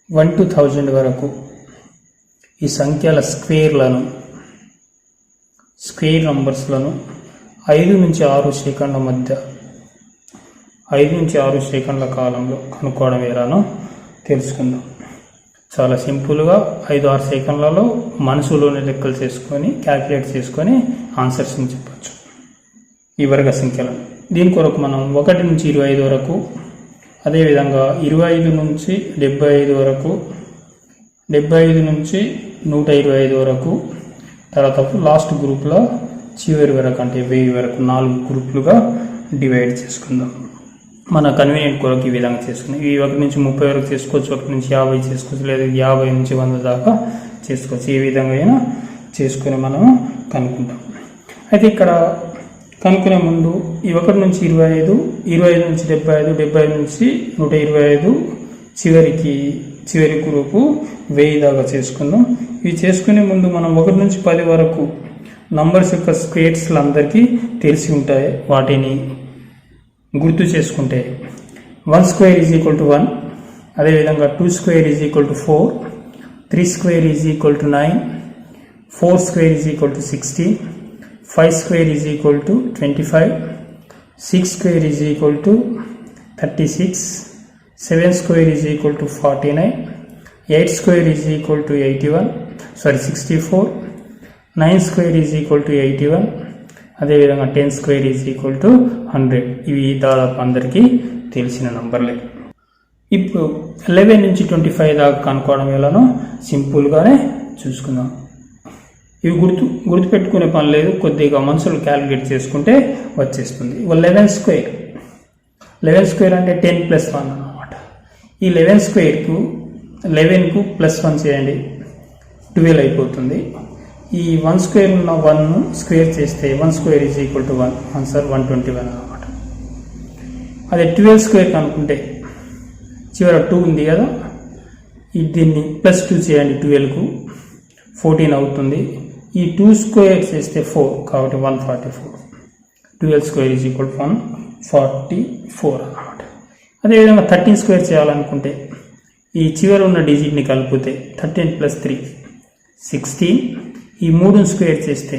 1 to 1000 వరకు ఈ సంఖ్యల స్క్వేర్ నంబర్స్లను 5 నుంచి 6 సెకండ్ల మధ్య 5 నుంచి 6 సెకండ్ల కాలంలో కనుక్కోవడం ఎలానో తెలుసుకుందాం. చాలా సింపుల్గా 5-6 సెకండ్లలో మనసులోని లెక్కలు చేసుకొని క్యాల్కులేట్ చేసుకొని ఆన్సర్స్ని చెప్పచ్చు ఈ వర్గ సంఖ్యలను. దీని కొరకు మనం 1 నుంచి 25 వరకు, అదేవిధంగా 25 నుంచి 75 వరకు, 75 నుంచి 125 వరకు, తర్వాత లాస్ట్ గ్రూప్లో చివరి వరకు అంటే 1000 వరకు 4 గ్రూపులుగా డివైడ్ చేసుకుందాం. మన కన్వీనియంట్ కొరకు ఈ విధంగా చేసుకున్నాం. ఈ 1 నుంచి 30 వరకు చేసుకోవచ్చు, 1 నుంచి 50 చేసుకోవచ్చు, లేదా 50 నుంచి 100 దాకా చేసుకోవచ్చు. ఈ విధంగా అయినా చేసుకుని మనము కనుక్కుంటాం. అయితే ఇక్కడ కనుక్కునే ముందు ఈ 1 నుంచి 25, 25 నుంచి 75, 75 నుంచి 125, చివరి గ్రూపు 1000 దాకా చేసుకుందాం. ఇవి చేసుకునే ముందు మనం 1 నుంచి 10 వరకు నంబర్స్ యొక్క స్క్వేర్స్లు అందరికీ తెలిసి ఉంటాయి. వాటిని గుర్తు చేసుకుంటే 1 స్క్వేర్ ఈజ్ ఈక్వల్ టు 1, అదేవిధంగా 2 square is equal to 4, 3 square is equal to 9, 4 square is equal to 16, 5 square is equal to 25, 6 square is equal to 36, 7 square is equal to 49, 8 square is equal to 64, 9 square is equal to 81, అదేవిధంగా 10 square is equal to 100. ఇవి దాదాపు అందరికీ తెలిసిన నంబర్లే. ఇప్పుడు 11 నుంచి 25 దాకా కనుక్కోవడం ఎలానో సింపుల్గానే చూసుకుందాం. ఇవి గుర్తుపెట్టుకునే పని లేదు, కొద్దిగా మనసులు క్యాలిక్యులేట్ చేసుకుంటే వచ్చేస్తుంది. 11 స్క్వేర్ అంటే 10 + 1 అన్నమాట. ఈ 11 స్క్వేర్కు 11కు +1 చేయండి, 12 అయిపోతుంది. ఈ 1 స్క్వేర్ ఉన్న 1 స్క్వేర్ చేస్తే 1 square is equal to 1, answer 121 అన్నమాట. అదే 12 స్క్వేర్ కనుక్కుంటే చివర 2 ఉంది కదా, దీన్ని +2 చేయండి, 12కు 14 అవుతుంది. ఈ 2 స్క్వేర్ చేస్తే 4 కాబట్టి 144. 12 స్క్వేర్ ఈజ్ ఈక్వల్ టు 144 అన్నమాట. అదేవిధంగా 13 స్క్వేర్ చేయాలనుకుంటే ఈ చివరి ఉన్న డిజిట్ని కలిపితే 13 + 3 16. ఈ 3 స్క్వేర్ చేస్తే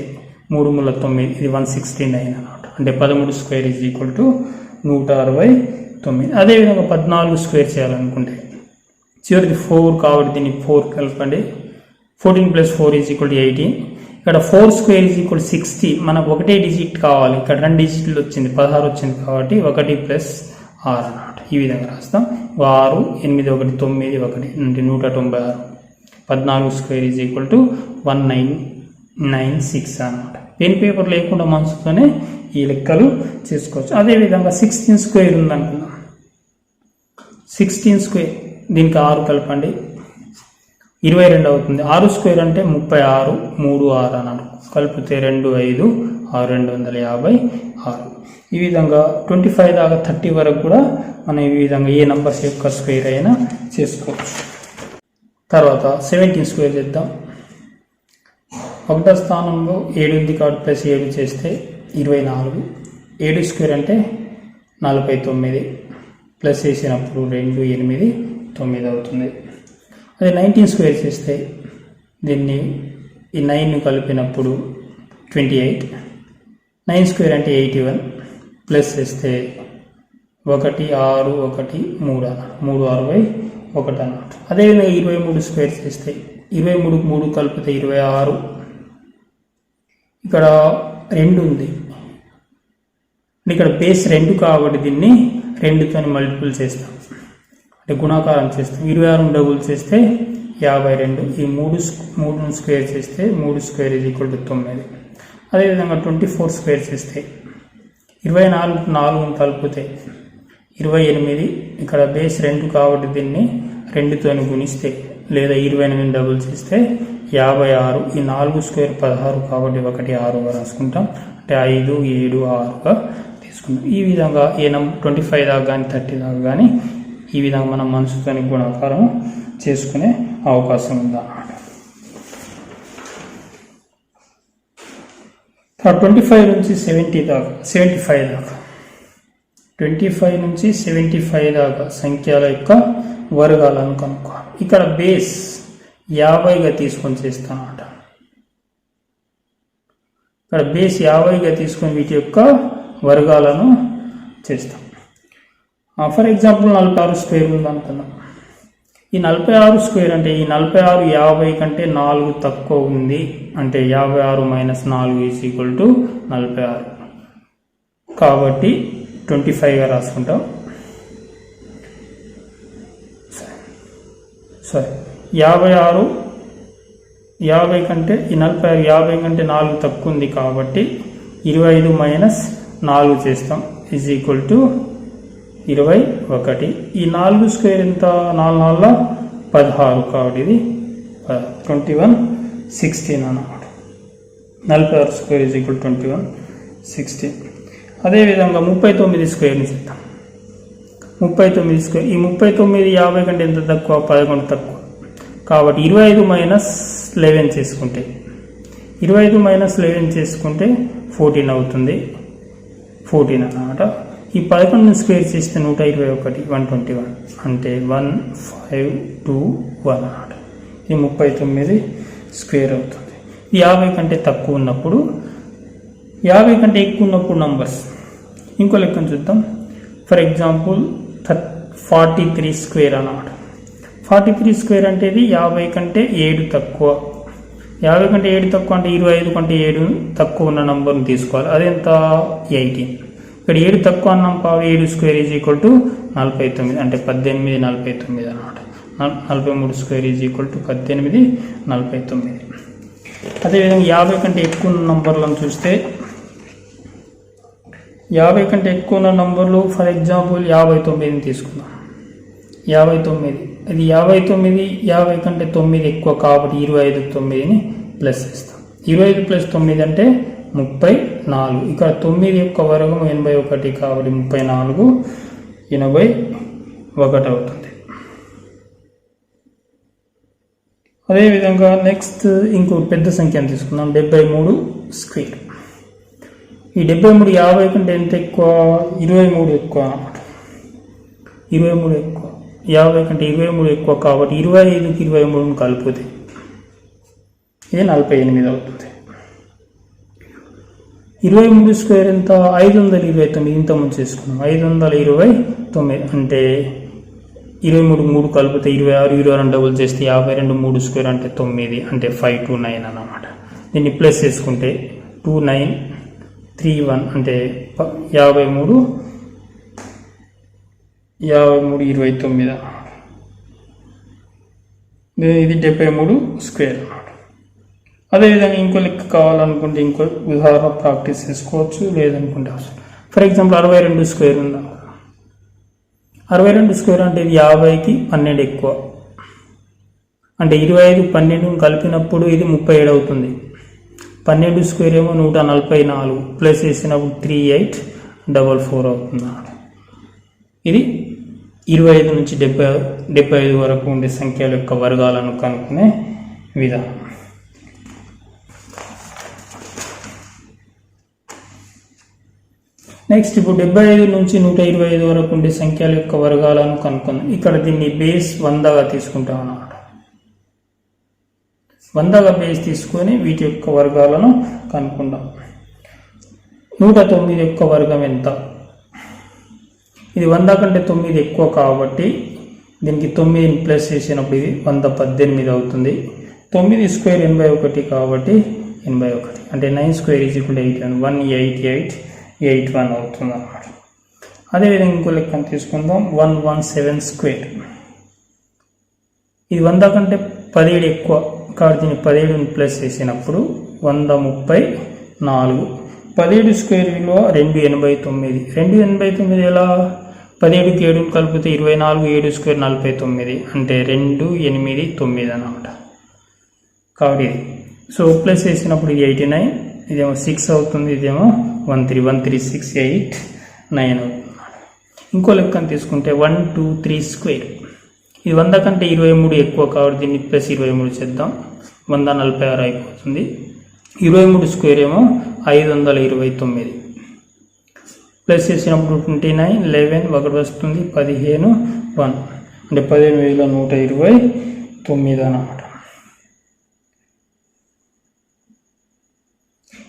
3 × 9, ఇది 169 అన్నమాట. అంటే 13 స్క్వేర్ ఈజ్ ఈక్వల్ టు 169. అదేవిధంగా 14 స్క్వేర్ చేయాలనుకుంటే చివరిది 4 కాబట్టి దీన్ని 4 కలపండి. 14 + 4 ఈజ్ ఈక్వల్ టు 18. ఇక్కడ 4 స్క్వేర్ ఈజ్ ఈక్వల్ 60. మనకు ఒకటే డిజిట్ కావాలి, ఇక్కడ 2 డిజిట్లు వచ్చింది, 16 వచ్చింది కాబట్టి 1 + 6 అన్నమాట. ఈ విధంగా రాస్తాం. 6, 8, 1, 9, 1 అంటే 196. 14 స్క్వేర్ ఈజ్ ఈక్వల్ టు 1996 అన్నమాట. పెన్ పేపర్ లేకుండా మనసుతోనే ఈ లెక్కలు చేసుకోవచ్చు. అదేవిధంగా 16 స్క్వేర్ ఉందనుకుందాం. 16 స్క్వేర్ దీనికి 6 కలపండి, 22 అవుతుంది. 6 స్క్వేర్ అంటే 36, 3, 6 అన్నాడు. కలిపితే 2, 5, 6, 256. ఈ విధంగా 25 దాకా 30 వరకు కూడా మనం ఈ విధంగా ఏ నంబర్స్ యొక్క స్క్వేర్ అయినా చేసుకోవచ్చు. తర్వాత 17 స్క్వేర్ చేద్దాం. 1వ స్థానంలో 7 ఉంది కాబట్టి +7 చేస్తే 24. 7 స్క్వేర్ అంటే 49, ప్లస్ చేసినప్పుడు 2, 8, 9 అవుతుంది. అదే 19 స్క్వేర్ చేస్తే దీన్ని ఈ 9 కలిపినప్పుడు 28. 9 స్క్వేర్ అంటే 81, ప్లస్ చేస్తే 1, 6, 1, 3 అన్నమాట. అదేవిధంగా 23 స్క్వేర్ చేస్తే 23కు 3 కలిపితే 26. ఇక్కడ 2 ఉంది, ఇక్కడ బేస్ 2 కాబట్టి దీన్ని 2తో మల్టిపుల్ చేస్తాం, అంటే గుణాకారం చేస్తాం. 26 డబుల్ చేస్తే 52. ఈ 3 స్క్వేర్ చేస్తే 3 స్క్వేర్ ఈజ్ ఈక్వల్ టు 9. అదేవిధంగా 24 స్క్వేర్ చేస్తే 24కు 4 కలిపితే 28. ఇక్కడ బేస్ 2 కాబట్టి దీన్ని 2తో గుణిస్తే లేదా 28 డబుల్ చేస్తే 56. ఈ 4 స్క్వేర్ 16 కాబట్టి 1, 6గా రాసుకుంటాం, అంటే 5, 7, 6గా తీసుకుంటాం. ఈ విధంగా ఏ 25 దాకా కానీ 30 దాకా కానీ ఈ విధంగా మనం మనసుతోని గుణాకారం చేసుకునే అవకాశం ఉందన్నమాట. 25 నుంచి 75 దాకా 25 నుంచి 75 దాకా సంఖ్యల యొక్క వర్గాలను కనుక్కోవాలి. ఇక్కడ బేస్ 50గా తీసుకొని చేస్తాను అన్నమాట. ఇక్కడ బేస్ 50గా తీసుకొని వీటి యొక్క వర్గాలను చేస్తాం. ఫర్ ఎగ్జాంపుల్ 46 స్క్వేర్ ఉంది అనుకుందాం. ఈ 46 స్క్వేర్ అంటే ఈ 46 50 కంటే 4 తక్కువ ఉంది అంటే 56 - 4 = 46. కాబట్టి 25గా రాసుకుంటాం. సరే 56 50 కంటే ఈ 46 50 కంటే 4 తక్కువ ఉంది కాబట్టి 25 - 4 చేస్తాం = 21. ఈ 4 స్క్వేర్ ఎంత? 4 4 16 కాబట్టి ఇది 21 16 అన్నమాట. 46 స్క్వేర్ = 21 16. అదేవిధంగా 39 స్క్వేర్ని చేద్దాం. 39 స్క్వేర్ ఈ 39 50 కంటే ఎంత తక్కువ? 11 తక్కువ కాబట్టి 25 - 11 చేసుకుంటే 25 - 11 చేసుకుంటే 14 అవుతుంది. 14 అన్నమాట. ఈ 11 స్క్వేర్ చేస్తే 121 121 అంటే 1521 అన్నమాట. ఇది 39 స్క్వేర్ అవుతుంది. 50 కంటే తక్కువ ఉన్నప్పుడు 50 కంటే ఎక్కువ ఉన్నప్పుడు నంబర్స్ ఇంకో లెక్కను చూద్దాం. ఫర్ ఎగ్జాంపుల్ 43 స్క్వేర్ అన్నమాట. 43 స్క్వేర్ అంటే ఇది 50 కంటే 7 తక్కువ. 50 కంటే 7 తక్కువ అంటే 25 కంటే 7 తక్కువ ఉన్న నంబర్ని తీసుకోవాలి. అదెంత? 18. ఇక్కడ 7 తక్కువ అన్నాం కాబట్టి 7 స్క్వేర్ = 49 అంటే 18 49 అన్నమాట. 43 స్క్వేర్ = 18 49. అదేవిధంగా 50 కంటే ఎక్కువ ఉన్న నంబర్లను చూస్తే 50 కంటే ఎక్కువ ఉన్న నంబర్లు ఫర్ ఎగ్జాంపుల్ 59ని తీసుకుందాం. 59 ఇది 59 50 కంటే 9 ఎక్కువ కాబట్టి 25 9ని ప్లస్ చేస్తాం. 25 + 9 అంటే 34. ఇక్కడ 9 యొక్క వర్గం 81 కాబట్టి 34 81 అవుతుంది. అదేవిధంగా నెక్స్ట్ ఇంకో పెద్ద సంఖ్యను తీసుకుందాం. 73 స్క్వేర్. ఈ 73 50 కంటే ఎంత ఎక్కువ? 23 ఎక్కువ అన్నమాట. 23 ఎక్కువ 50 కంటే 23 ఎక్కువ కాబట్టి 25కి 23ని కలిపితే ఇది 48 అవుతుంది. 23 స్క్వేర్ ఎంత? 529. ఇంత ముందు చేసుకున్నాం. 529 అంటే 23 3 కలిపితే 26 22 డబుల్ చేస్తే 52 3 స్క్వేర్ అంటే 9 అంటే 529 అన్నమాట. దీన్ని ప్లస్ చేసుకుంటే 2931 అంటే 53 29. ఇది 73 స్క్వేర్ అన్నమాట. అదేవిధంగా ఇంకో లెక్క కావాలనుకుంటే ఇంకో ఉదాహరణ ప్రాక్టీస్ చేసుకోవచ్చు. లేదనుకుంటే ఫర్ ఎగ్జాంపుల్ 62 స్క్వేర్ ఉందా? 62 స్క్వేర్ అంటే ఇది 50కి 12 ఎక్కువ అంటే 25 12 కలిపినప్పుడు ఇది 37 అవుతుంది. 12 స్క్వేర్ ఏమో 144 ప్లస్ చేసినప్పుడు 3844 అవుతుంది. ఇది 25 నుంచి 75 వరకు ఉండే సంఖ్యల యొక్క వర్గాలను కనుక్కునే విధానం. నెక్స్ట్ ఇప్పుడు 75 నుంచి 125 వరకు ఉండే సంఖ్యల యొక్క వర్గాలను కనుక్కుందాం. ఇక్కడ దీన్ని బేస్ 100గా తీసుకుంటాం అన్నమాట. 100గా బేస్ తీసుకొని వీటి యొక్క వర్గాలను కనుక్కుందాం. 109 యొక్క వర్గం ఎంత? ఇది 100 కంటే 9 ఎక్కువ కాబట్టి దీనికి 9ని ప్లస్ చేసినప్పుడు ఇది 118 అవుతుంది. 9 స్క్వేర్ 81 కాబట్టి 81 అంటే 9 స్క్వేర్ = 81 18881 అవుతుంది అన్నమాట. అదేవిధంగా ఇంకో లెక్కను తీసుకుందాం. 117 స్క్వేర్. ఇది 100 కంటే 17 ఎక్కువ కాబట్టి దీన్ని 17ని ప్లస్ చేసినప్పుడు 134. 17 స్క్వేర్ విలువ 289. 289 ఎలా? 17కి 7 కలిపితే 24 7 స్క్వేర్ 49 అంటే 289 అన్నమాట. కాబట్టి ఇది సో ప్లస్ చేసినప్పుడు ఇది 89 ఇదేమో 6 అవుతుంది. ఇదేమో 13689 అవుతుంది. ఇంకో లెక్కను తీసుకుంటే 123 స్క్వేర్. ఇది 100 కంటే 23 ఎక్కువ కాబట్టి దీన్ని ప్లస్ 23 చేద్దాం. 146 అయిపోతుంది. 23 స్క్వేర్ ఏమో 529 ప్లస్ చేసినప్పుడు 29 11 1 వస్తుంది 15 1 అంటే 15,129 అన్నమాట.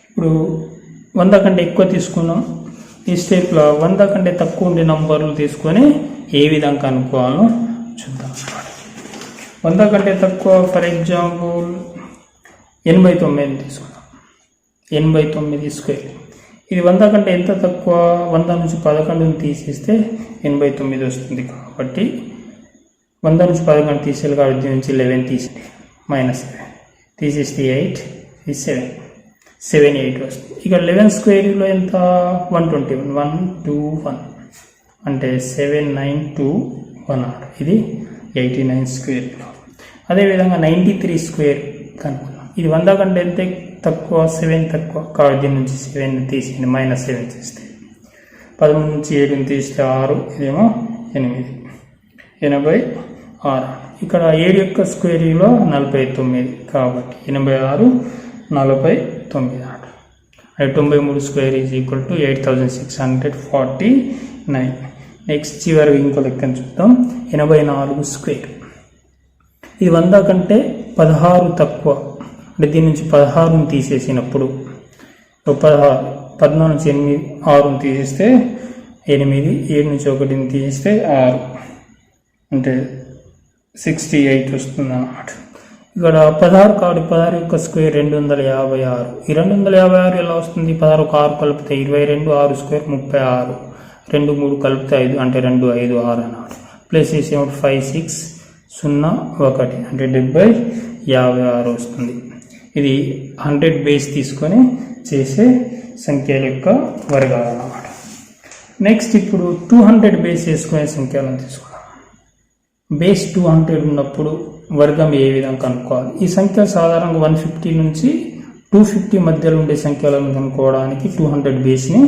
ఇప్పుడు 100 కంటే ఎక్కువ తీసుకున్నాం. ఈ స్టెప్లో 100 కంటే తక్కువ ఉండే నంబర్లు తీసుకొని ఏ విధంగా కనుక్కోవాలో చూద్దాం. 100 కంటే తక్కువ ఫర్ ఎగ్జాంపుల్ 89 తీసుకుందాం. 89 స్క్వేర్. ఇది 100 కంటే ఎంత తక్కువ? 100 నుంచి 11 తీసేస్తే 89 వస్తుంది. కాబట్టి 100 నుంచి 11 తీసేయాలి కాబట్టి దీని నుంచి 11 తీసేది -7 తీసేస్తే 8 ఇది 7 8 వస్తుంది. ఇక్కడ 11 స్క్వేర్లో ఎంత? 121 121 అంటే 7921. ఇది 89 స్క్వేర్లో. అదేవిధంగా 93 స్క్వేర్ కనుక్కున్నాం. ఇది 100 కంటే ఎంత తక్కువ? 7 తక్కువ కాబట్టి దీని నుంచి 7 తీసేయండి. -7 చేస్తే 13 నుంచి 7 తీస్తే 6 ఇదేమో 8 86. ఇక్కడ 7 యొక్క స్క్వేర్లో 49 కాబట్టి 86 49 అంటే 93 square is equal to 8649. Next చివరి ఇంకో లెక్కను చూద్దాం. 84 స్క్వేర్. ఇది 100 కంటే 16 తక్కువ అంటే దీని నుంచి 16 తీసేసినప్పుడు 14 నుంచి 8 6 తీసేస్తే 8 7 నుంచి 1 తీసేస్తే 6 అంటే 68 వస్తుంది అన్నమాట. ఇక్కడ 16 కాబట్టి 16 యొక్క స్క్వేర్ 256. ఈ 256 ఎలా వస్తుంది? 16 ఒక 6 కలిపితే 22 6 స్క్వేర్ 36 2 3 కలిపితే 5 అంటే 2 5 6 అన్నమాట. ప్లస్ చేసి 5 6 0 1 అంటే 70 56 వస్తుంది. ఇది 100 బేస్ తీసుకొని చేసే సంఖ్యల యొక్క వర్గాలు అన్నమాట. నెక్స్ట్ ఇప్పుడు 200 బేస్ వేసుకునే సంఖ్యలను తీసుకుందాం. బేస్ 200 ఉన్నప్పుడు వర్గం ఏ విధంగా కనుక్కోవాలి? ఈ సంఖ్య సాధారణంగా 150 నుంచి 250 మధ్యలో ఉండే సంఖ్యలను కనుక్కోవడానికి 200 బేస్ని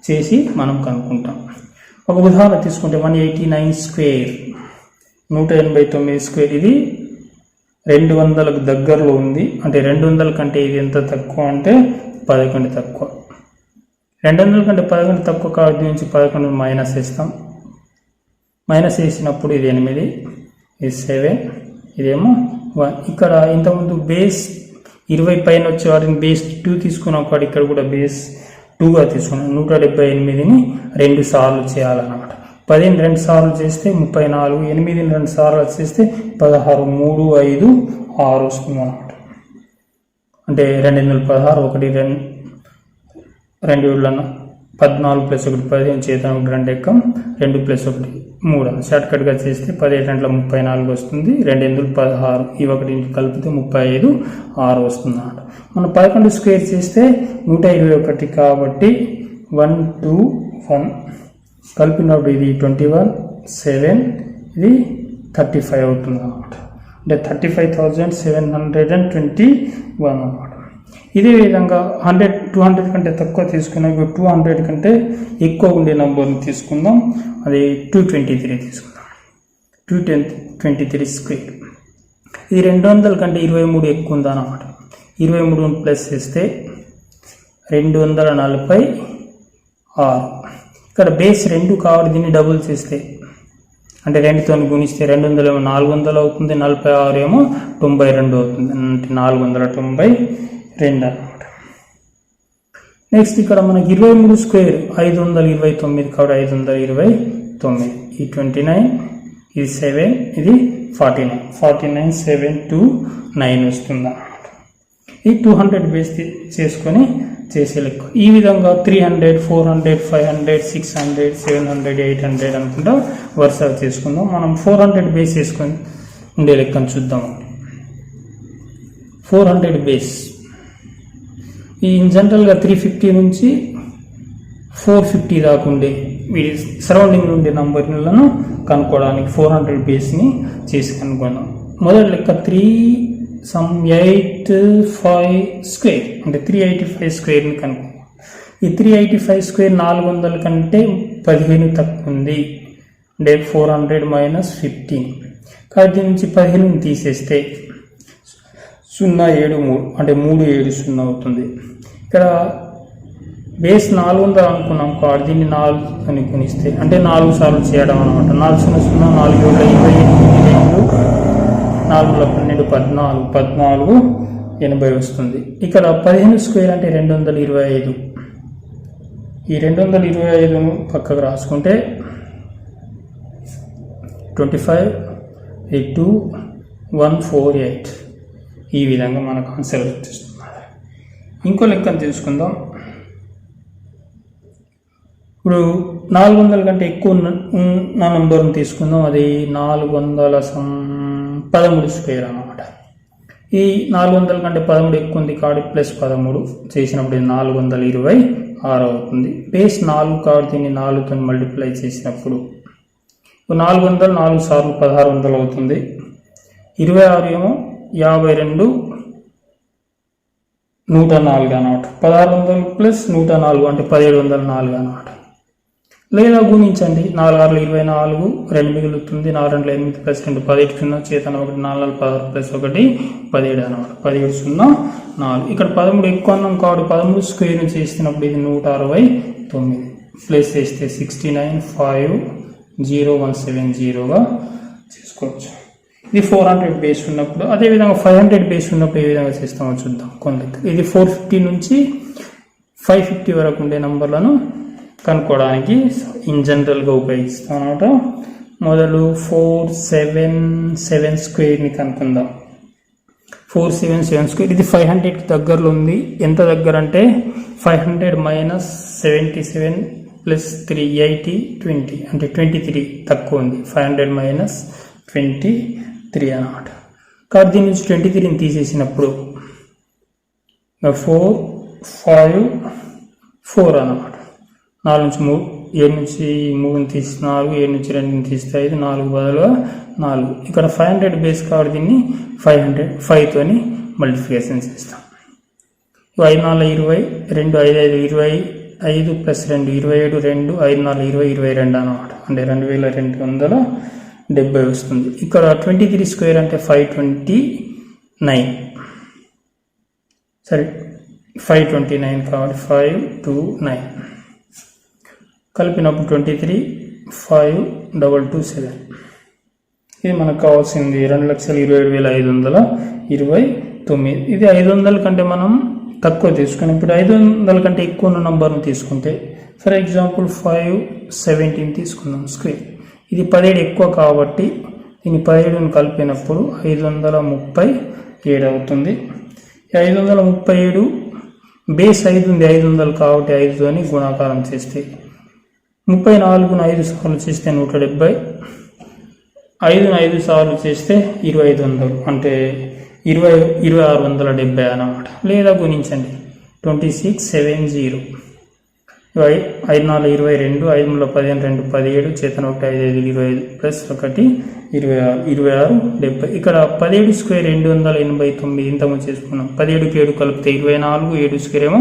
చేసి మనం కనుక్కుంటాం. ఒక ఉదాహరణ తీసుకుంటే 189 స్క్వేర్ 189 స్క్వేర్. ఇది 200కు దగ్గరలో ఉంది. అంటే 200 కంటే ఇది ఎంత తక్కువ అంటే 11 తక్కువ. 200 కంటే 11 తక్కువ కాబట్టి నుంచి 11 మైనస్ వేస్తాం. మైనస్ వేసినప్పుడు ఇది 8 ఇది 7 ఇదేమో 1. ఇక్కడ ఇంతకుముందు బేస్ 20 పైన వచ్చే వాటిని బేస్ 2 తీసుకున్నాం కాబట్టి ఇక్కడ కూడా బేస్ 2గా తీసుకున్నాం. 178ని 2 సార్లు చేయాలన్నమాట. 10ని 2 సార్లు చేస్తే 34, 8ని 2 సార్లు చేస్తే 16, 3 5 6 వస్తుంది అన్నమాట. అంటే 216 1 2 14 + 1 15 చేద్దాం. 2 ఎక్కం 2 + 1 3 షార్ట్ కట్గా చేస్తే 17 34 వస్తుంది. 2 16 ఈ 1 కలిపితే 35 6 వస్తుంది అన్నమాట. మనం 11 స్క్వేర్ చేస్తే 121 కాబట్టి 1 2 1 కలిపినప్పుడు ఇది 21 7 ఇది 35 అవుతుంది అన్నమాట. అంటే 35,721 అన్నమాట. ఇదే విధంగా 100 200 కంటే తక్కువ తీసుకున్నాం. 200 కంటే ఎక్కువ ఉండే నంబర్ని తీసుకుందాం. అది 223 తీసుకుందాం. 223 స్క్వేర్. ఇది 200 కంటే 23 ఎక్కువ ఉందా అన్నమాట. 23 ప్లస్ చేస్తే 246. ఇక్కడ బేస్ 2 కాబట్టి దీన్ని డబుల్ చేస్తే అంటే 2తో గుణిస్తే 200 ఏమో 400 అవుతుంది. 46 ఏమో 92 అవుతుంది. అంటే 492 అన్నమాట. నెక్స్ట్ ఇక్కడ మనకి 23 స్క్వేర్ 529 కాబట్టి 529 ఈ 29 ఇది 7 ఇది 49 7 2 9 వస్తుంది అన్నమాట. ఈ 200 బేస్ చేసుకొని చేసే లెక్క. ఈ విధంగా 300 400 500 600 700 800 అనుకుంటా వరుసగా చేసుకుందాం. మనం 400 బేస్ వేసుకొని ఉండే లెక్కను చూద్దాం. 400 బేస్ ఈ జనరల్గా 350 నుంచి 450 దాకా ఉండే వీటి సరౌండింగ్ ఉండే నంబర్లను కనుక్కోవడానికి 400 బేస్ని చేసి కనుక్కుందాం. మొదటి లెక్క 385 స్క్వేర్ అంటే 385 స్క్వేర్ని కనుక్కుందాం. ఈ 385 స్క్వేర్ 400 కంటే 15 తక్కువ ఉంది. అంటే 400 - 15 కాబట్టి దీని నుంచి 15 తీసేస్తే 073 అంటే 370 అవుతుంది. ఇక్కడ బేస్ 400 అనుకున్నాం కాబట్టి దీన్ని 4 అని గుణిస్తే అంటే 4 సార్లు చేయడం అనమాట. 4 0 0 4 7 28 2 4 12 14 80 వస్తుంది. ఇక్కడ 15 స్క్వేర్ అంటే 225. ఈ 225ను పక్కకు రాసుకుంటే 25 8 148 ఈ విధంగా మనకు ఆన్సర్ వచ్చేస్తుంది. ఇంకో లెక్కను తీసుకుందాం. ఇప్పుడు 400 కంటే ఎక్కువ ఉన్న నంబర్ని తీసుకుందాం. అది 413 స్క్వేర్ అన్నమాట. ఈ 400 కంటే 13 ఎక్కువ ఉంది కాబట్టి ప్లస్ 13 చేసినప్పుడు ఇది 426 అవుతుంది. బేస్ 4 కాబట్టి దీన్ని 4తో మల్టిప్లై చేసినప్పుడు 400 4 సార్లు 1600 అవుతుంది. 26 ఏమో 52 104 అన్నమాట. 1600 ప్లస్ 104 అంటే 1704 అన్నమాట. లేదా గుణించండి. 4 6 24 2 మిగులుతుంది. 4 2 8 ప్లస్ 2 17 0 చేతన 1 4 16 ప్లస్ 1 17 అన్నమాట. 17 0 4. ఇక్కడ 13 ఎక్కువ అన్నాం కాబట్టి 13 స్క్వేర్ చేసినప్పుడు ఇది 169 ప్లస్ చేస్తే 69 5 0 170గా చేసుకోవచ్చు. ఇది 400 బేస్ ఉన్నప్పుడు. అదేవిధంగా 500 బేస్ ఉన్నప్పుడు ఏ విధంగా చేస్తామో చూద్దాం. కొన్ని ఇది 450 నుంచి 550 వరకు ఉండే నంబర్లను కనుక్కోవడానికి ఇన్ జనరల్గా ఉపయోగిస్తాం అన్నమాట. మొదలు 477 స్క్వేర్ని కనుక్కుందాం. 477 స్క్వేర్ ఇది 500కి దగ్గరలో ఉంది. ఎంత దగ్గర అంటే 500 మైనస్ 77 ప్లస్ 380 20 అంటే 23 తక్కువ ఉంది. 500 మైనస్ 23 అన్నమాట. కాబట్టి దీని నుంచి 23ని తీసేసినప్పుడు 4 5 4 అన్నమాట. 4 నుంచి 3 7 నుంచి 3ని తీసి 4 7 నుంచి 2ని తీస్తే 5 4 బదులుగా 4. ఇక్కడ 500 బేస్ కాబట్టి దీన్ని 5తోని మల్టిప్లికేషన్ చేస్తాం. 5 4 20 2 5 5 25 ప్లస్ 2 27 2 5 4 20 22 అన్నమాట. అంటే 2270 వస్తుంది. ఇక్కడ 23 స్క్వేర్ అంటే 529 సరే 529 కాబట్టి 529 కలిపినప్పుడు 23 5227. ఇది మనకు కావాల్సింది 2,27,529. ఇది 500 కంటే మనం తక్కువ తీసుకుని ఇప్పుడు 500 కంటే ఎక్కువ ఉన్న నంబర్ను తీసుకుంటే ఫర్ ఎగ్జాంపుల్ 517 తీసుకుందాం స్క్వేర్. ఇది 17 ఎక్కువ కాబట్టి దీన్ని 17ని కలిపినప్పుడు 537 అవుతుంది. 537 బేస్ 5 ఉంది 500 కాబట్టి 5తోని గుణాకారం చేస్తే 34ను 5 సార్లు చేస్తే 170, 5ను 5 సార్లు చేస్తే 2500 అంటే 2670 అన్నమాట. లేదా గుణించండి 2670 5 4 22 5 15 2 17 చేతన 1 5 5 25 ప్లస్ 1 26 70. ఇక్కడ 17 స్క్వేర్ 289 ఇంతకుముందు చేసుకున్నాం. 17కి 7 కలిపితే 24 7 స్క్వేర్ ఏమో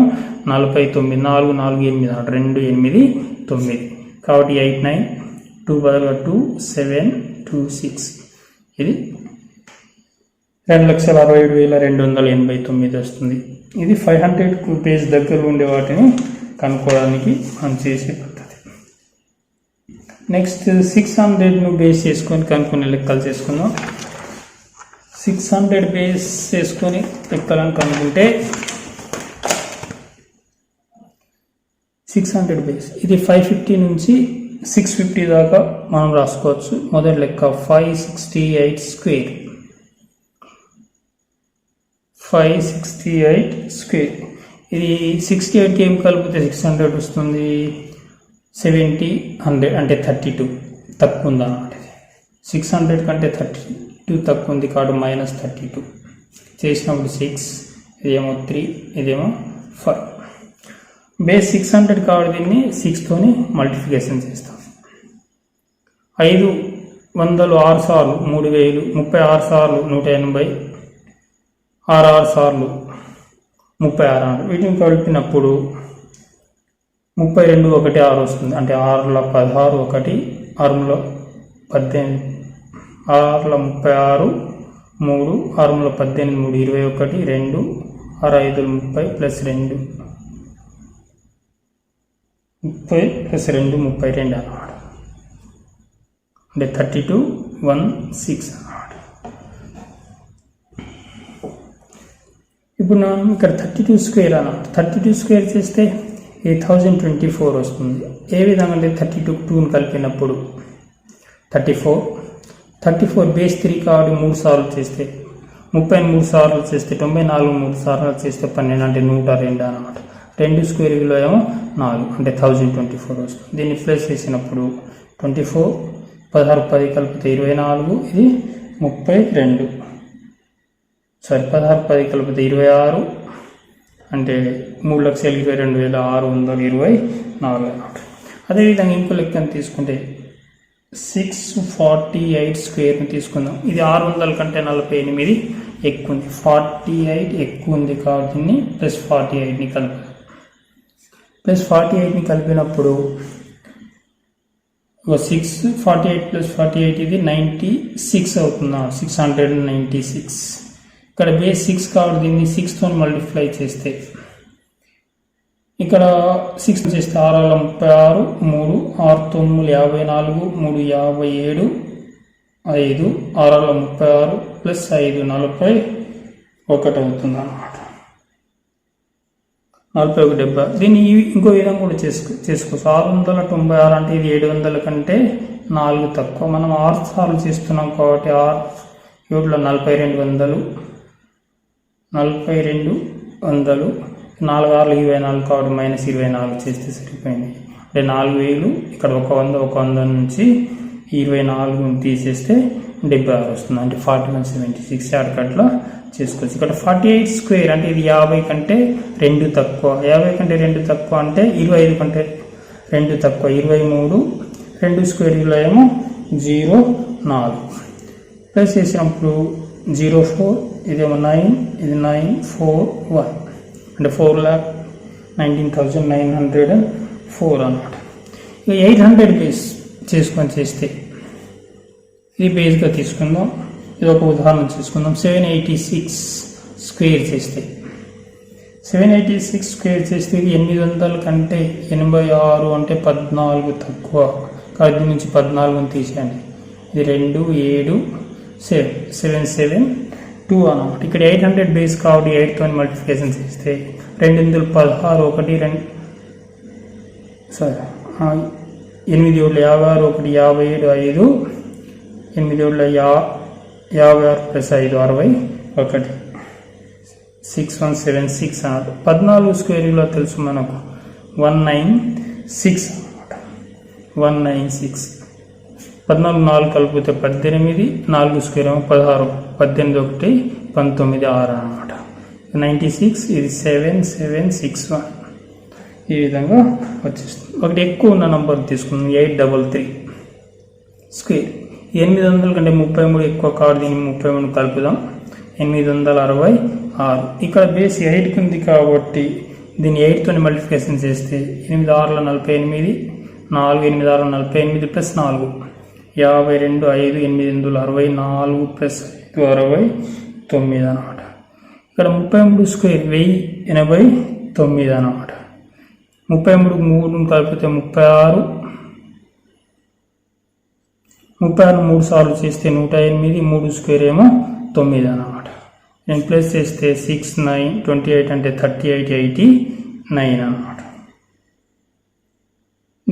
49 4 4 8 2 8 9 కాబట్టి 89 2 బదులుగా 2 7 2 6 ఇది 2,67,289 వస్తుంది. ఇది 500 బేస్ దగ్గర ఉండే వాటిని కనుక్కోవడానికి మనం చేసే పద్ధతి. నెక్స్ట్ 600ను బేస్ చేసుకొని కనుక్కునే లెక్కలు చేసుకుందాం. 600 బేస్ చేసుకొని లెక్కలను కనుక్కుంటే 600 బేస్ ఇది 550 నుంచి 650 దాకా మనం రాసుకోవచ్చు. మొదటి లెక్క 568 స్క్వేర్ 568 స్క్వేర్. ఇది 68కి ఏం కలిపితే 600 వస్తుంది. 70 100 అంటే 32 తక్కువ ఉంది అన్నమాట. 600 కంటే 32 తక్కువ ఉంది కాబట్టి -32 చేసినప్పుడు 6 ఇదేమో 3 ఇదేమో 5. బేస్ 600 కాబట్టి దీన్ని 6తోని మల్టిప్లికేషన్ చేస్తాం. 500 సార్లు 3000 36 సార్లు 180 6 సార్లు 36 వీటిని కలిపినప్పుడు 32 1 6 వస్తుంది. అంటే 6 16 1 6 18 6 36 3 6 18 3 21 2 6 5 30 ప్లస్ 2 30 ప్లస్ 2 32 అన్నమాట. అంటే 32 16 అన్నమాట. ఇప్పుడు మనం ఇక్కడ 32 స్క్వేర్ అన్నమాట. 32 స్క్వేర్ చేస్తే 8024 వస్తుంది. ఏ విధంగా అంటే 32 2ని కలిపినప్పుడు 34 బేస్ 3 కాబట్టి 3 సార్లు చేస్తే 33 సార్లు చేస్తే 94 3 సార్లు చేస్తే 12 అంటే 102 అన్నమాట. 2 స్క్వేర్ విలువ ఏమో 4 అంటే 1024 వస్తుంది. దీన్ని ప్లస్ చేసినప్పుడు 24 16 10 కలిపితే 24 ఇది 32 16 10 కలిపితే 26 అంటే 3,22,624 అన్నమాట. అదేవిధంగా ఇంకో లెక్కను తీసుకుంటే 648 స్క్వేర్ని తీసుకుందాం. ఇది 600 కంటే 48 ఎక్కువ ఉంది. 48 ఎక్కువ ఉంది కాబట్టి దీన్ని ప్లస్ 48ని కలిపాలి. ప్లస్ 48ని కలిపినప్పుడు 648 ప్లస్ 48 ఇది 96 అవుతుంది. 696 ఇక్కడ బేస్ 6 కాబట్టి దీన్ని 6తో మల్టిప్లై చేస్తే ఇక్కడ 6 చేస్తే 6 36 3 6 9 54 3 57 5 6 36 ప్లస్ 5 41 అవుతుంది అన్నమాట. 41 70. దీన్ని ఇంకో విధంగా కూడా చేసుకోవచ్చు. 696 అంటే ఇది 700 కంటే 4 తక్కువ. మనం 6 సార్లు చేస్తున్నాం కాబట్టి 7లో 4200 4 6 24 కాబట్టి మైనస్ 24 చేస్తే సరిపోయింది. అంటే 4000 ఇక్కడ 100 నుంచి 24 తీసేస్తే 76 వస్తుంది. అంటే 4176 షార్ట్ కట్లో చేసుకోవచ్చు. ఇక్కడ 48 స్క్వేర్ అంటే ఇది 50 కంటే 2 తక్కువ. 50 కంటే 2 తక్కువ అంటే 25 కంటే 2 తక్కువ 23. 2 స్క్వేర్ విలువ ఏమో 04 ప్లస్ చేసినప్పుడు 04 ఇదేమో 9 ఇది 941 అంటే 4,19,904 అన్నమాట. ఇక 800 బేస్ చేసుకొని చేస్తే ఇది బేస్గా తీసుకుందాం. ఇది ఒక ఉదాహరణ తీసుకుందాం. 786 స్క్వేర్ చేస్తే 786 స్క్వేర్ చేస్తే ఇది 800 కంటే 86 అంటే 14 తక్కువ. కాబట్టి దీని నుంచి 14ని తీసేయండి. ఇది 2 7 7 772 అన్నమాట. ఇక్కడ 800 బేస్ కాబట్టి 8తో మల్టిప్లికేషన్ చేస్తే 2 16 1 2 8 7 56 1 57 5 8 56 ప్లస్ 5 61 6176 అన్నమాట. 14 స్క్వేర్ విలువ తెలుసు మనకు 196 అన్నమాట. 196 14 4 కలిపితే 18 4 స్క్వేర్ ఏమో 16 18 1 19 6 అన్నమాట. 96 ఇది 7761 ఈ విధంగా వచ్చేస్తుంది. ఒకటి ఎక్కువ ఉన్న నంబర్ తీసుకుందాం. 833 స్క్వేర్ 800 కంటే 33 ఎక్కువ కాబట్టి దీన్ని 33 కలుపుదాం. 866 ఇక్కడ బేస్ 8కి ఉంది కాబట్టి దీన్ని 8తో మల్టిప్లికేషన్ చేస్తే 8 6 48 4 8 6 48 ప్లస్ 4 52 5 8 64 ప్లస్ 69 అన్నమాట. ఇక్కడ 33 స్క్వేర్ 1089 అన్నమాట. 33 3 కలిపితే 36 3 సార్లు చేస్తే 108 3 స్క్వేర్ ఏమో 9 అన్నమాట. నేను ప్లస్ చేస్తే 6 9 28 అంటే 38 89 అన్నమాట.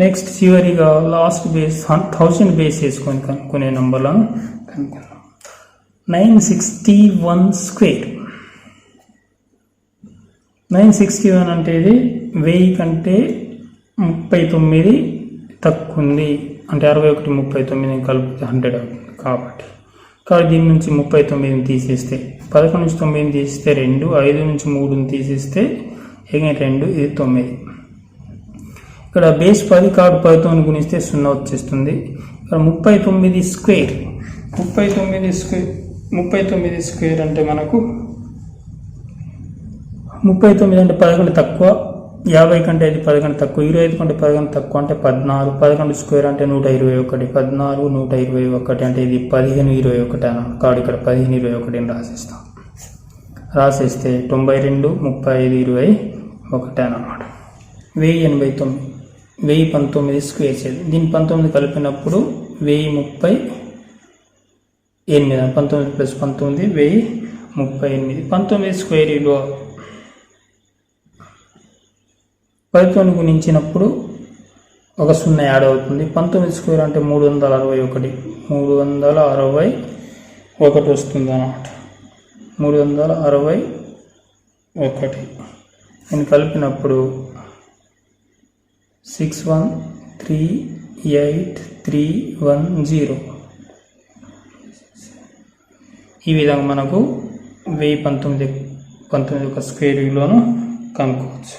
నెక్స్ట్ చివరిగా లాస్ట్ బేస్ 1000 బేస్ వేసుకొని కనుక్కునే నంబర్లను కనుక్కుందాం. 961 స్క్వేర్ 961 అంటే ఇది 1000 కంటే 39 తక్కువ ఉంది. అంటే 61 39 కలిపితే 100 అవుతుంది కాబట్టి దీని నుంచి 39ని తీసేస్తే 11 నుంచి 9ని తీసేస్తే 2 5 నుంచి 3ని తీసేస్తే 2 ఇది 9. ఇక్కడ బేస్ 10 కాబట్టి 10తో గుణిస్తే 0 వచ్చేస్తుంది. ఇక్కడ 39 స్క్వేర్ 39 స్క్వేర్ అంటే మనకు 39 అంటే 11 తక్కువ 50 కంటే ఇది 11 తక్కువ 25 కంటే 11 తక్కువ అంటే 14 11 స్క్వేర్ అంటే 121 14 121 అంటే ఇది 1521 అన్నమాట. కాబట్టి ఇక్కడ 1521 రాసేస్తే 92 35 21 అన్నమాట. 1089 1019 స్క్వేర్ చేయాలి. దీన్ని 19 కలిపినప్పుడు 1038. 19 ప్లస్ 19 1038. 19 స్క్వేర్ విలువ 19 గుణించినప్పుడు ఒక 0 యాడ్ అవుతుంది. 19 స్క్వేర్ అంటే 361. 361 వస్తుంది అన్నమాట. 361 నేను కలిపినప్పుడు 6138,310. ఈ విధంగా మనకు 1019 స్క్వేర్ విలువను కనుక్కోవచ్చు.